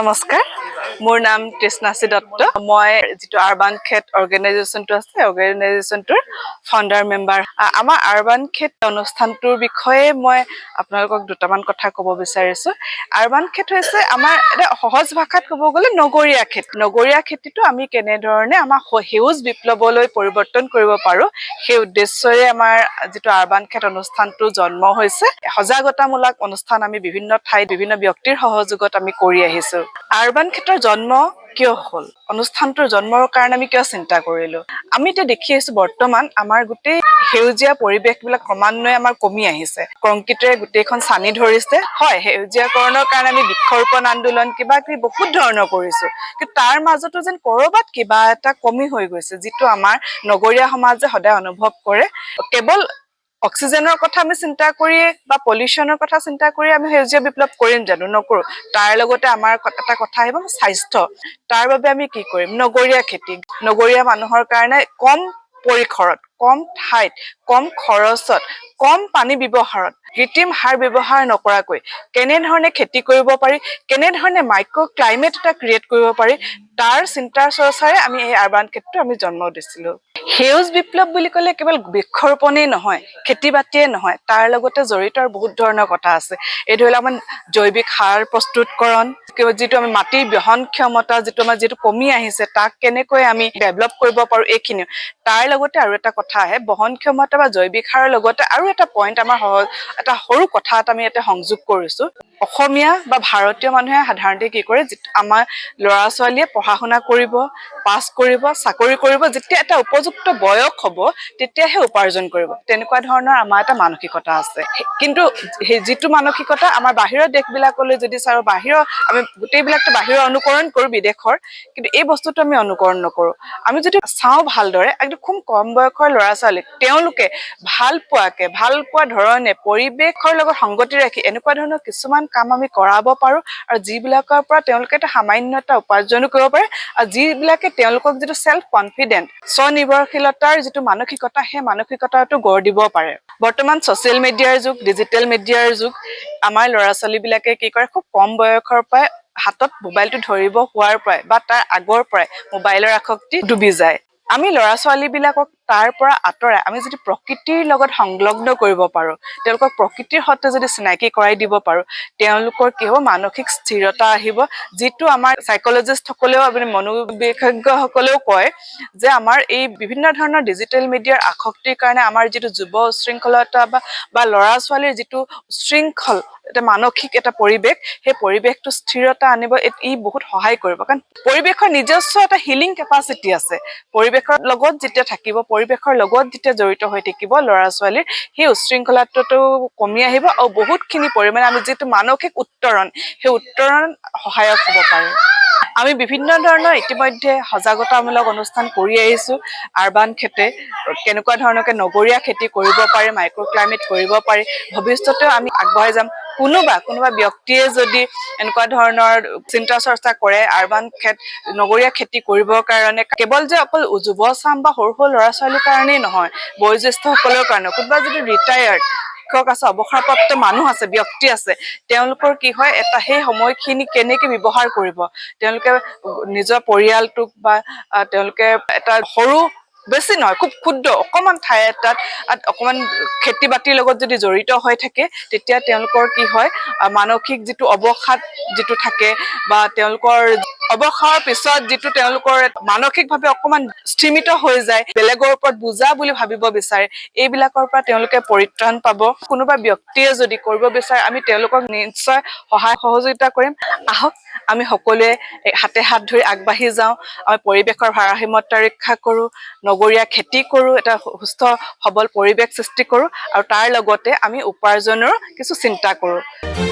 নমস্কাৰ মোৰ নাম তৃষ্ণাশ্ৰী দত্ত মই যেটো আৰবান খেত অৰ্গেনাইজেশ্যনটো আছে অৰ্গেনাইজেশ্যনটোৰ ফাউণ্ডাৰ মেম্বাৰ আমাৰ আৰবান খেত অনুষ্ঠানটোৰ বিষয়ে মই আপোনালোকক দুটামান কথা ক'ব বিচাৰিছো আৰবান খেত হৈছে আমাৰ এটা সহজ ভাষাত ক'ব গ'লে নগৰীয়া খেতিটো আমি কেনে ধৰণে আমাৰ হেউজ বিপ্লৱলৈ পৰিৱৰ্তন কৰিব পাৰো সেই উদ্দেশ্যৰে আমাৰ যেটো আৰবান খেত অনুষ্ঠানটো জন্ম হৈছে সজাগতামূলক অনুষ্ঠান আমি বিভিন্ন ঠাইত বিভিন্ন ব্যক্তিৰ সহযোগত আমি কৰি আহিছো আৰবান খেতৰ জন্ম কিয় হ'ল অনুষ্ঠানটোৰ জন্মৰ কাৰণে আমি কিয় চিন্তা কৰিলো আমি এতিয়া দেখি আছো বৰ্তমান আমাৰ গোটেই হেউজীয়া পৰিৱেশবিলাক ক্ৰমান্বয়ে আমাৰ কমি আহিছে কংক্ৰিটেৰে গোটেইখন ছানি ধৰিছে হয় হেউজীয়াকৰণৰ কাৰণে আমি বৃক্ষৰোপণ আন্দোলন কিবা কিবি বহুত ধৰণৰ কৰিছো কিন্তু তাৰ মাজতো যেন কৰবাত কিবা এটা কমি হৈ গৈছে যিটো আমাৰ নগৰীয়া সমাজে সদায় অনুভৱ কৰে কেৱল অক্সিজেনৰ কথা আমি চিন্তা কৰি বা পলিউশনৰ কথা চিন্তা কৰি আমি হেউজীয়া বিপ্লৱ কৰিম জানো নকৰো তাৰ লগতে আমাৰ এটা কথা আহিব স্বাস্থ্য তাৰ বাবে আমি কি কৰিম নগৰীয়া খেতি নগৰীয়া মানুহৰ কাৰণে কম পৰিখৰত কম ঠাইত কম খৰচত কম পানী ব্যৱহাৰত কৃত্ৰিম সাৰ ব্যৱহাৰ নকৰাকৈ কেনে ধৰণে খেতি কৰিব পাৰি কেনে ধৰণে মাইক্ৰ ক্লাইমেট এটা ক্ৰিয়েট কৰিব পাৰি তাৰ চিন্তাৰ চৰ্চাৰে আমি এই আৰবান খেতটো আমি জন্ম দিছিলো হেউজ বিপ্লৱ বুলি ক'লে কেৱল বৃক্ষৰোপণেই নহয় খেতি-বাতিয়ে নহয় তাৰ লগতে জড়িত বহুত ধৰণৰ কথা আছে এই ধৰিলে আমাৰ জৈৱিক সাৰ প্ৰস্তুতকৰণ যিটো আমি মাটিৰ বহন ক্ষমতা যিটো কমি আহিছে তাক কেনেকৈ আমি ডেভেলপ কৰিব পাৰো এইখিনি তাৰ লগতে আৰু এটা কথা আহে বহন ক্ষমতা বা জৈৱিক সাৰৰ লগতে আৰু এটা পইণ্ট আমাৰ এটা সৰু কথা এটা আমি ইয়াতে সংযোগ কৰিছো অসমীয়া বা ভাৰতীয় মানুহে সাধাৰণতে কি কৰে আমাৰ ল'ৰা ছোৱালীয়ে পঢ়া-শুনা কৰিব পাছ কৰিব চাকৰি কৰিব যেতিয়া এটা উপযুক্ত বয়স হ'ব তেতিয়াহে উপাৰ্জন কৰিব তেনেকুৱা ধৰণৰ আমাৰ এটা মানসিকতা আছে কিন্তু যিটো মানসিকতা আমাৰ বাহিৰৰ দেশবিলাকলৈ যদি চাও বাহিৰৰ আমি গোটেইবিলাকটো বাহিৰৰ অনুকৰণ কৰো বিদেশৰ কিন্তু এই বস্তুটো আমি অনুকৰণ নকৰো আমি যদি চাও ভালদৰে একদম খুব কম বয়সৰ ল'ৰা ছোৱালী তেওঁলোকে ভাল পোৱা ধৰণে পৰিৱেশৰ লগত সংগতি ৰাখি এনেকুৱা ধৰণৰ কিছুমান কাম আমি কৰাব পাৰো আৰু যিবিলাকৰ পৰা তেওঁলোকে এটা সামান্য এটা উপাৰ্জনো কৰিব পাৰে আৰু যিবিলাকে তেওঁলোকক যিটো সেলফ কনফিডেন্ট স্বনিৰ্ভৰশীলতাৰ যিটো মানসিকতা সেই মানসিকতাটো গঢ় দিব পাৰে বৰ্তমান ছচিয়েল মিডিয়াৰ যুগ ডিজিটেল মিডিয়াৰ যুগ আমাৰ ল'ৰা ছোৱালীবিলাকে কি কৰে খুব কম বয়সৰ পৰাই হাতত মোবাইলটো ধৰিব হোৱাৰ পৰাই বা তাৰ আগৰ পৰাই মোবাইলৰ আসক্তি ডুবি যায় আমি ল'ৰা ছোৱালীবিলাকক তাৰ পৰা আঁতৰাই আমি যদি প্ৰকৃতিৰ লগত সংলগ্ন কৰিব পাৰো তেওঁলোকক প্ৰকৃতিৰ সৈতে যদি চিনাকি কৰাই দিব পাৰো তেওঁলোকৰ কি হ'ব মানসিক স্থিৰতা আহিব যিটো আমাৰ সাইকোলজিষ্ট সকলেও আপুনি মনোবিশেষজ্ঞ সকলেও কয় যে আমাৰ এই বিভিন্ন ধৰণৰ ডিজিটেল মিডিয়াৰ আসক্তিৰ কাৰণে আমাৰ যিটো যুৱ উশৃংখলতা বা ল'ৰা ছোৱালীৰ যিটো শৃংখল এটা মানসিক এটা পৰিৱেশ সেই পৰিৱেশটো স্থিৰতা আনিব ই বহুত সহায় কৰিব কাৰণ পৰিৱেশৰ নিজস্ব এটা হিলিং কেপাচিটি আছে পৰিৱেশৰ লগত যেতিয়া থাকিব পৰিৱেশৰ লগত যেতিয়া জড়িত হৈ থাকিব ল'ৰা ছোৱালীৰ সেই উশৃংখলতাটো কমি আহিব আৰু বহুতখিনি পৰিমাণে আমি যিটো মানসিক উত্তৰণ সেই উত্তৰণ সহায়ক হ'ব পাৰে আমি বিভিন্ন ধৰণৰ ইতিমধ্যে সজাগতামূলক অনুষ্ঠান কৰি আহিছো আৰবান খেতে কেনেকুৱা ধৰণকে নগৰীয়া খেতি কৰিব পাৰে মাইক্ৰ ক্লাইমেট কৰিব পাৰে ভৱিষ্যতেও আমি আগবঢ়াই যাম কোনোবা ব্যক্তিয়ে যদি এনেকুৱা ধৰণৰ চিন্তা চৰ্চা কৰে আৰবান খেত নগৰীয়া খেতি কৰিবৰ কাৰণে কেৱল যে অকল যুৱ চাম বা সৰু ল'ৰা ছোৱালীৰ কাৰণেই নহয় বয়োজ্যেষ্ঠ সকলৰ কাৰণে কোনোবা যদি ৰিটায়াৰ্ড শিক্ষক আছে অৱসৰপ্ৰাপ্ত মানুহ আছে ব্যক্তি আছে তেওঁলোকৰ কি হয় এটা সেই সময়খিনি কেনেকৈ ব্যৱহাৰ কৰিব তেওঁলোকে নিজৰ পৰিয়ালটোক বা তেওঁলোকে এটা সৰু বেছি নহয় খুব ক্ষুদ্ৰ অকমান ঠাই এটাত অকমান খেতি-বাতিৰ লগত যদি জড়িত হৈ থাকে তেতিয়া তেওঁলোকৰ কি হয় মানসিক যিটো অৱসাদ যিটো থাকে বা তেওঁলোকৰ অৱসৰৰ পিছত যিটো তেওঁলোকৰ মানসিকভাৱে অকমান স্থিমিত হৈ যায় বেলেগৰ ওপৰত বুজা বুলি ভাবিব বিচাৰে এইবিলাকৰ পৰা তেওঁলোকে পৰিত্ৰাণ পাব কোনোবা ব্যক্তিয়ে যদি কৰিব বিচাৰে আমি তেওঁলোকক নিশ্চয় সহায় সহযোগিতা কৰিম আহক আমি সকলোৱে হাতে হাত ধৰি আগবাঢ়ি যাওঁ আমি পৰিৱেশৰ ভাৰসাম্যতা ৰক্ষা কৰো নগৰীয়া খেতি কৰো এটা সুস্থ সবল পৰিৱেশ সৃষ্টি কৰো আৰু তাৰ লগতে আমি উপাৰ্জনৰ কিছু চিন্তা কৰো